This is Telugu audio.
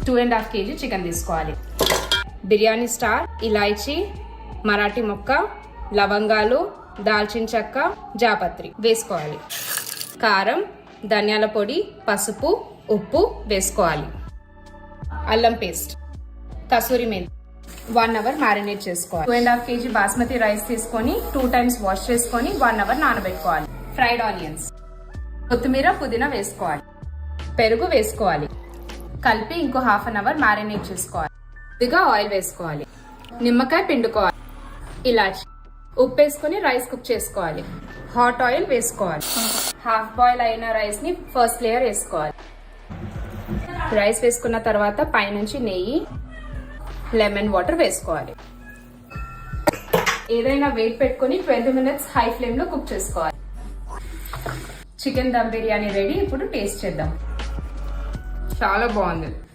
2.5 kg చికెన్ తీసుకోవాలి. బిర్యానీ స్టార్, ఇలాచీ, మరాఠీ మొక్క, లవంగాలు, దాల్చిన చెక్క, జాపత్రి వేసుకోవాలి. కారం, ధనియాల పొడి, పసుపు, ఉప్పు వేసుకోవాలి. అల్లం పేస్ట్, కసూరి మెంతి 1 hour మ్యారినేట్ చేసుకోవాలి. 2.5 kg బాస్మతి రైస్ తీసుకొని 2 times వాష్ చేసుకొని 1 hour నానబెట్టుకోవాలి. ఫ్రైడ్ ఆనియన్స్, కొత్తిమీర, పుదీనా వేసుకోవాలి. పెరుగు వేసుకోవాలి. కలిపి ఇంకో 1/2 hour మ్యారినేట్ చేసుకోవాలి. కొద్దిగా ఆయిల్ వేసుకోవాలి. నిమ్మకాయ పిండుకోవాలి. ఇలాచి, ఉప్పు వేసుకొని రైస్ కుక్ చేసుకోవాలి. హాట్ ఆయిల్ వేసుకోవాలి. హాఫ్ బాయిల్ అయిన రైస్ ని ఫస్ట్ లేయర్ వేసుకోవాలి. రైస్ వేసుకున్న తర్వాత పైనుంచి నెయ్యి, లెమన్ వాటర్ వేసుకోవాలి. ఏదైనా వెయిట్ పెట్టుకుని 20 minutes హై ఫ్లేమ్ లో కుక్ చేసుకోవాలి. Chicken dum biryani ready. ఇప్పుడు టేస్ట్ చేద్దాం. చాలా బాగుంది.